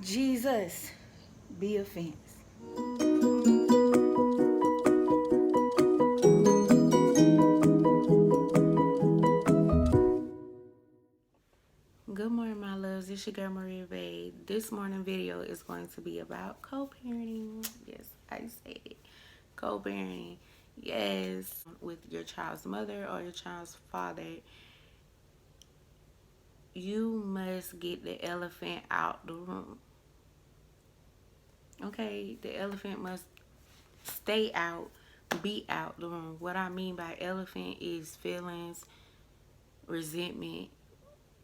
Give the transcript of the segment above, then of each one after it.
Jesus be offense. Good morning, my loves. It's your girl Maria Bay. This morning video is going to be about co-parenting. Yes, I said it. Co-parenting. Yes, with your child's mother or your child's father, you must get the elephant out the room. Okay, the elephant must stay out, be out the room. What I mean by elephant is feelings, resentment,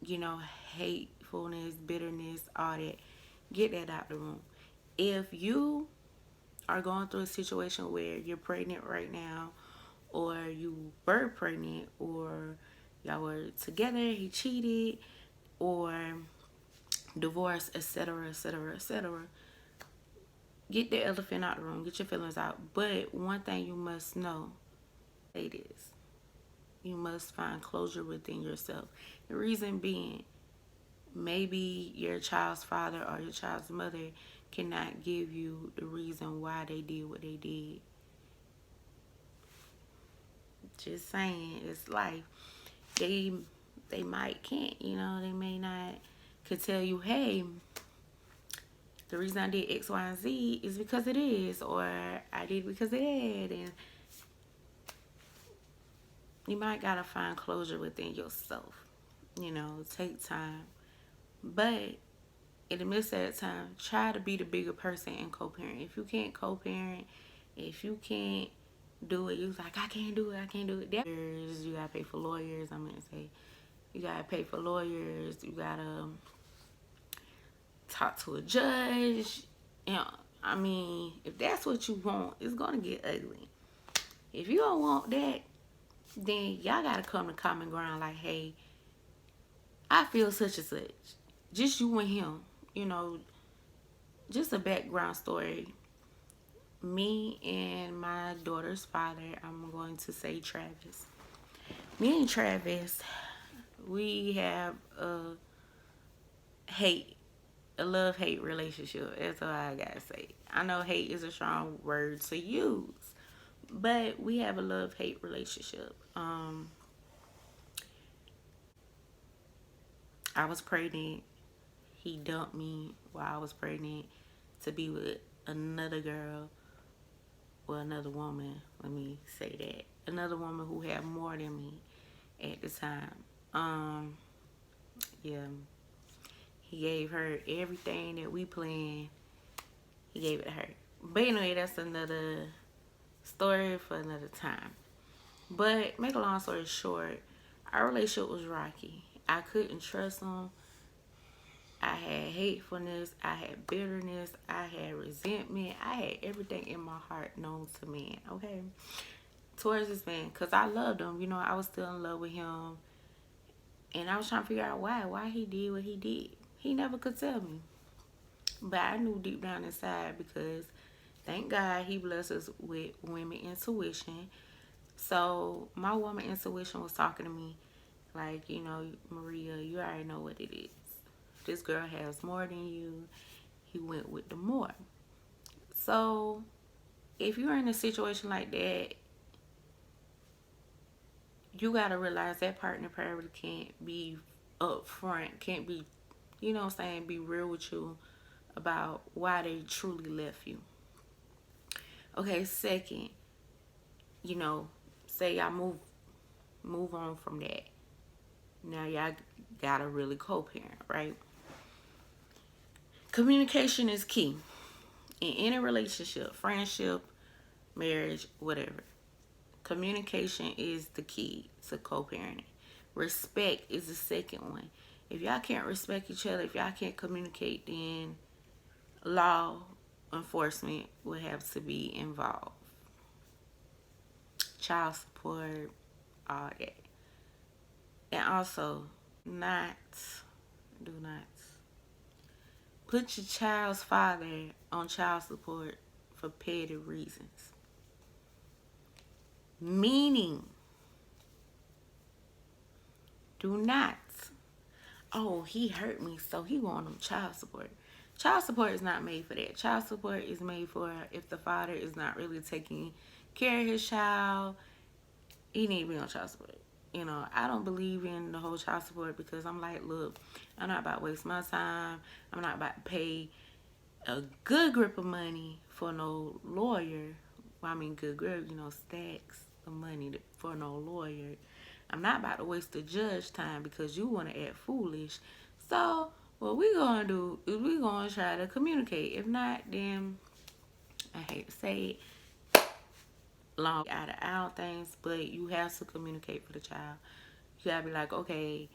hatefulness, bitterness, all that. Get that out the room. If you are going through a situation where you're pregnant right now, or you were pregnant, or y'all were together, he cheated, or divorce, etc., etc., etc., get the elephant out the room. Get your feelings out. But one thing you must know, it is, you must find closure within yourself. The reason being, maybe your child's father or your child's mother cannot give you the reason why they did what they did. Just saying, it's life. They might can't, they may not could tell you, hey, the reason I did X, Y, and Z is because it is, or I did because it had, and you might gotta find closure within yourself. Take time. But in the midst of that time, try to be the bigger person and co-parent. If you can't co-parent, if you can't do it, you're like, I can't do it. You gotta pay for lawyers. I'm gonna say, you gotta pay for lawyers. You gotta talk to a judge. I mean, if that's what you want, it's gonna get ugly. If you don't want that, then y'all gotta come to common ground. Like, hey, I feel such and such. Just you and him. Just a background story. Me and my daughter's father, I'm going to say Travis. Me and Travis, we have a love-hate relationship. That's all I gotta say. I know hate is a strong word to use, but we have a love-hate relationship. I was pregnant. He dumped me while I was pregnant to be with another girl. Well, another woman, let me say that. Another woman who had more than me at the time. Yeah. He gave her everything that we planned. He gave it to her. But anyway, that's another story for another time. But make a long story short, our relationship was rocky. I couldn't trust him. I had hatefulness. I had bitterness. I had resentment. I had everything in my heart known to man, okay? Towards this man. Because I loved him. I was still in love with him. And I was trying to figure out why he did what he did. He never could tell me. But I knew deep down inside, because thank God he blessed us with women intuition. So my woman intuition was talking to me like, Maria, you already know what it is. This girl has more than you. He went with the more. So if you're in a situation like that, you got to realize that partner probably can't be upfront, can't be, be real with you about why they truly left you. Okay, second, say y'all move on from that. Now y'all gotta really co-parent, right? Communication is key in any relationship, friendship, marriage, whatever. Communication is the key to co-parenting. Respect is the second one. If y'all can't respect each other, if y'all can't communicate, then law enforcement will have to be involved. Child support, all that. And also, do not put your child's father on child support for petty reasons. Meaning, do not, oh, he hurt me, so he want him child support. Child support is not made for that. Child support is made for if the father is not really taking care of his child, he need to be on child support. You know, I don't believe in the whole child support because I'm like, look, I'm not about to waste my time. I'm not about to pay a good grip of money for no lawyer. Well, I mean, good grip, you know, stacks of money for no lawyer. I'm not about to waste the judge time because you want to act foolish. So, what we gonna do is we gonna try to communicate. If not, then I hate to say it, long out of out things, but you have to communicate for the child. You gotta be like, okay,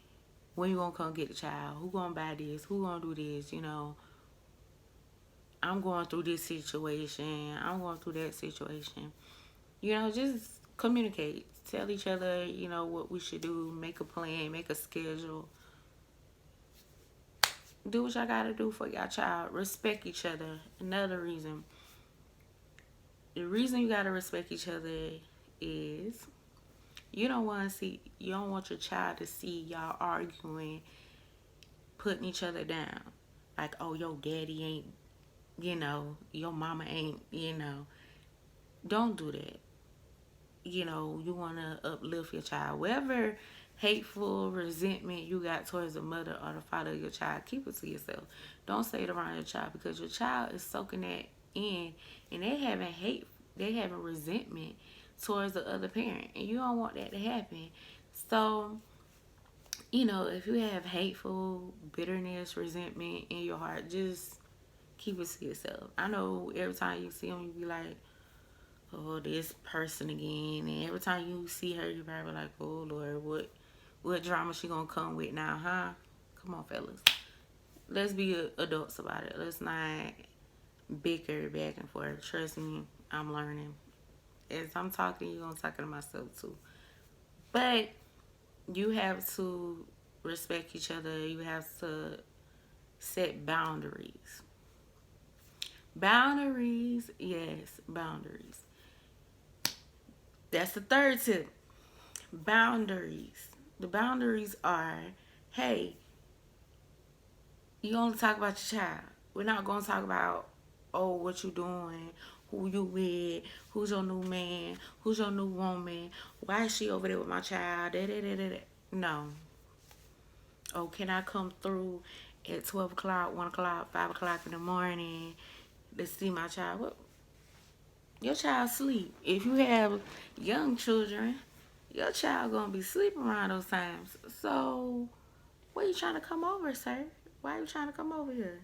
when you gonna come get the child? Who gonna buy this? Who gonna do this? You know, I'm going through this situation. I'm going through that situation. You know, just communicate. Tell each other, you know, what we should do. Make a plan. Make a schedule. Do what y'all gotta do for your child. Respect each other. Another reason. The reason you gotta respect each other is you don't want your child to see y'all arguing, putting each other down. Like, oh, your daddy ain't, you know, your mama ain't, you know. Don't do that. You know, you want to uplift your child. Whatever hateful resentment you got towards the mother or the father of your child, keep it to yourself. Don't say it around your child because your child is soaking that in and they having resentment towards the other parent. And you don't want that to happen. So, you know, if you have hateful, bitterness, resentment in your heart, just keep it to yourself. I know every time you see them, you be like, oh, this person again. And every time you see her, you probably like, oh, Lord, what drama she gonna come with now, huh? Come on, fellas. Let's be adults about it. Let's not bicker back and forth. Trust me, I'm learning. As I'm talking, you're gonna talk to myself too. But you have to respect each other. You have to set boundaries. Boundaries, yes, boundaries. That's the third tip. Boundaries. The boundaries are, hey, you only talk about your child. We're not gonna talk about, oh, what you doing, who you with, who's your new man, who's your new woman, why is she over there with my child, da, da, da, da, da. No. Oh, can I come through at 12 o'clock, 1 o'clock, 5 o'clock in the morning to see my child? What? Your child sleep. If you have young children, your child gonna be sleeping around those times. So, why you trying to come over, sir? Why are you trying to come over here?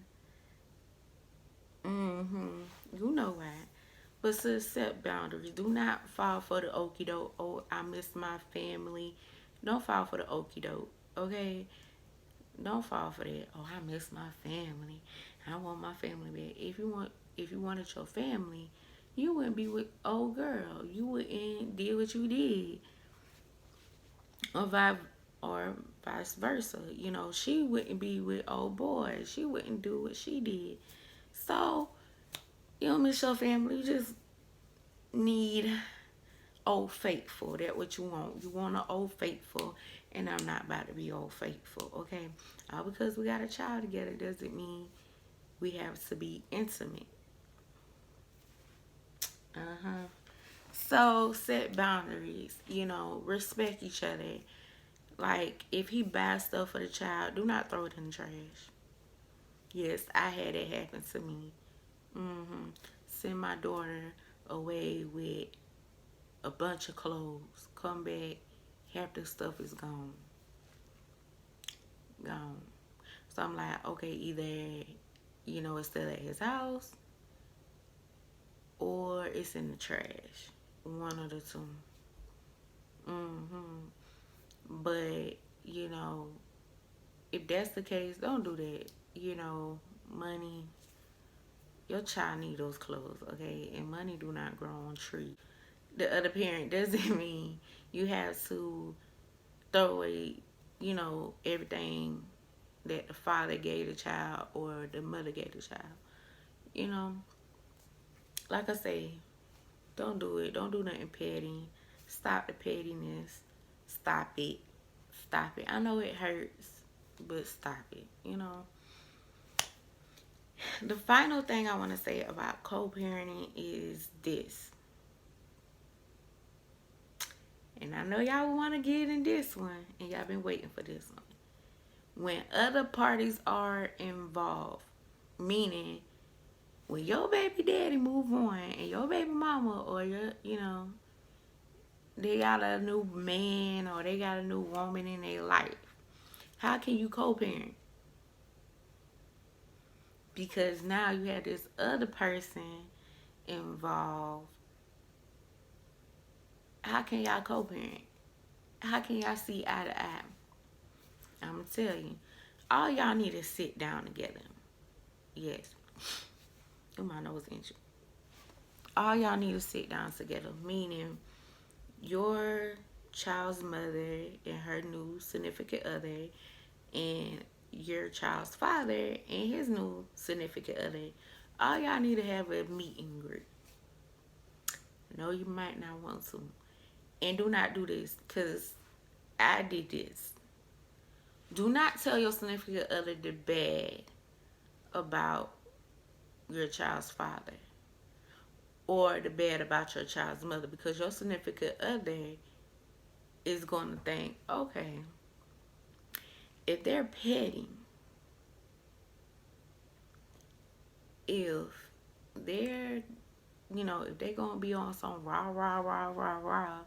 You know why. But to set boundaries. Do not fall for the okie doke. Oh, I miss my family. Don't fall for the okie doke. Okay? Don't fall for that. Oh, I miss my family. I want my family back. If you wanted your family, you wouldn't be with old girl. You wouldn't did what you did. Or vice versa. You know, she wouldn't be with old boy. She wouldn't do what she did. So, you don't miss your family. You just need old faithful. That's what you want. You want an old faithful. And I'm not about to be old faithful, okay? All because we got a child together doesn't mean we have to be intimate. So set boundaries, you know, respect each other. Like if he buys stuff for the child, do not throw it in the trash. Yes, I had it happen to me. Send my daughter away with a bunch of clothes. Come back, half the stuff is gone. Gone. So I'm like, okay, either, you know, it's still at his house or it's in the trash. One of the two. But, you know, if that's the case, don't do that. You know, money, your child need those clothes, okay? And money do not grow on trees. The other parent doesn't mean you have to throw away, you know, everything that the father gave the child or the mother gave the child. You know, like I say, don't do it. Don't do nothing petty. Stop the pettiness. Stop it. Stop it. I know it hurts, but stop it. You know. the final thing I want to say about co-parenting is this. And I know y'all want to get in this one, and y'all been waiting for this one. When other parties are involved, meaning when your baby daddy move on and your baby mama or they got a new man or they got a new woman in their life, how can you co-parent? Because now you have this other person involved. How can y'all co-parent? How can y'all see eye to eye? I'm going to tell you. All y'all need to sit down together. Yes. Oh, my nose injured. All y'all need to sit down together. Meaning, your child's mother and her new significant other and your child's father and his new significant other. All y'all need to have a meet and greet. No, you might not want to. And do not do this, because I did this. Do not tell your significant other the bad about your child's father or the bad about your child's mother, because your significant other is going to think, okay, if they're petty, if they're, if they're going to be on some rah, rah, rah, rah, rah,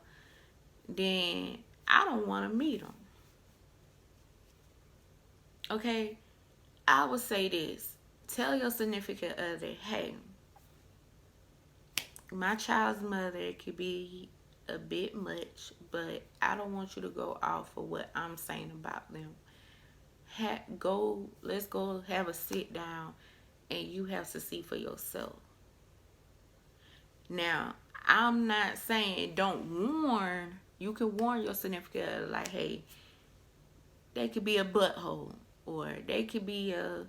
then I don't want to meet them. Okay? I would say this. Tell your significant other, hey, my child's mother could be a bit much, but I don't want you to go off of what I'm saying about them. Let's go have a sit down and you have to see for yourself. Now, I'm not saying don't warn. You can warn your significant other, like, hey, they could be a butthole, or they could be a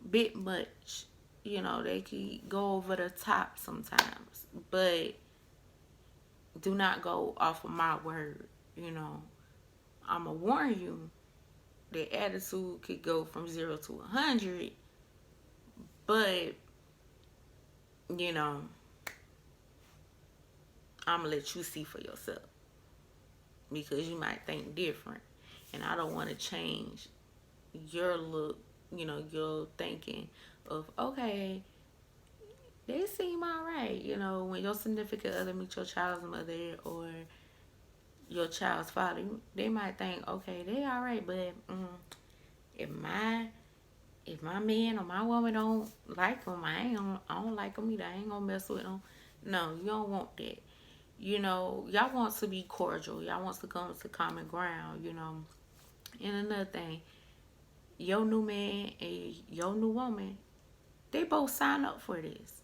bit much. They could go over the top sometimes, but do not go off of my word. I'm going to warn you, the attitude could go from 0 to 100, but, I'm going to let you see for yourself, because you might think different, and I don't want to change your look, your thinking of, okay, they seem all right. When your significant other meets your child's mother or your child's father, they might think, okay, they all right, but if my man or my woman don't like them, I don't like them either. I ain't gonna mess with them. No, you don't want that. Y'all want to be cordial. Y'all want to come to common ground. And another thing, your new man and your new woman, they both sign up for this.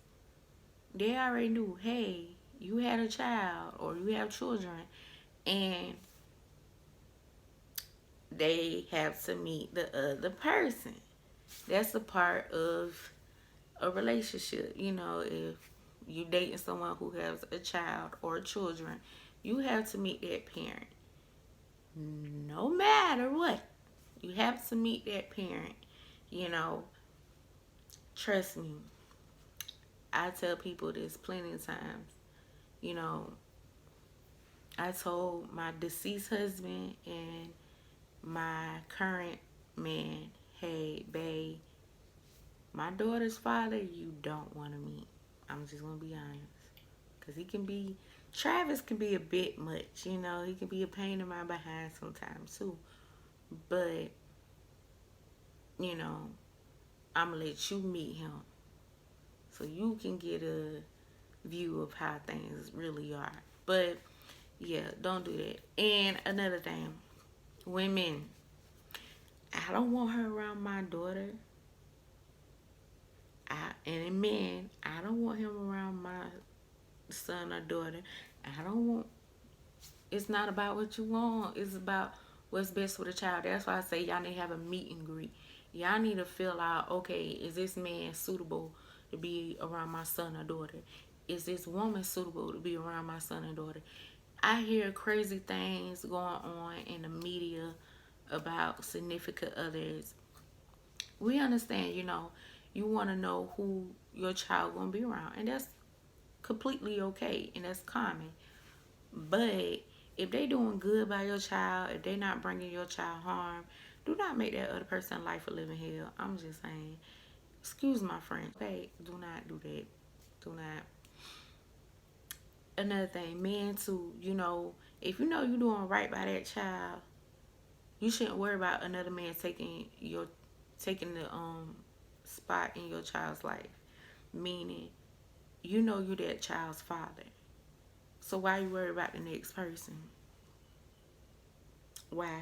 They already knew, hey, you had a child or you have children, and they have to meet the other person. That's a part of a relationship. If you dating someone who has a child or children, you have to meet that parent. No matter what, you have to meet that parent. Trust me. I tell people this plenty of times. I told my deceased husband and my current man, hey, babe, my daughter's father, you don't want to meet. I'm just going to be honest. Because Travis can be a bit much, he can be a pain in my behind sometimes too. But, I'm going to let you meet him so you can get a view of how things really are. But, yeah, don't do that. And another thing, women, I don't want her around my daughter. And men, I don't want him around my son or daughter. It's not about what you want. It's about what's best for the child. That's why I say y'all need to have a meet and greet. Y'all need to feel out, okay, is this man suitable to be around my son or daughter? Is this woman suitable to be around my son and daughter? I hear crazy things going on in the media about significant others. We understand, You want to know who your child gonna be around, and that's completely okay, and that's common. But if they doing good by your child, if they not bringing your child harm, do not make that other person life a living hell. I'm just saying. Excuse my French. Okay, do not do that. Do not. Another thing, men too. If you know you're doing right by that child, you shouldn't worry about another man taking the spot in your child's life. Meaning, you that child's father. So why you worry about the next person? Why?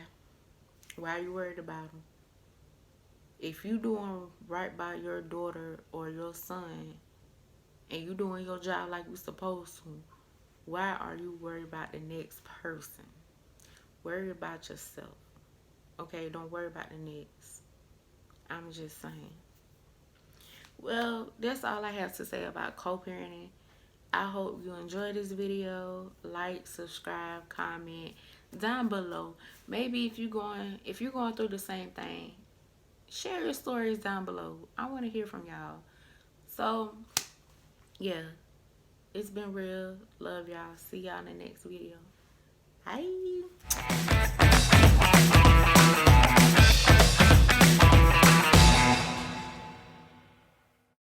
Why are you worried about them? If you doing right by your daughter or your son and you doing your job like you supposed to, why are you worried about the next person? Worry about yourself. Okay, don't worry about the next. I'm just saying. Well, that's all I have to say about co-parenting. I hope you enjoyed this video. Like, subscribe, comment down below. Maybe if you're going through the same thing, share your stories down below. I want to hear from y'all. So, yeah, it's been real. Love y'all. See y'all in the next video. Bye.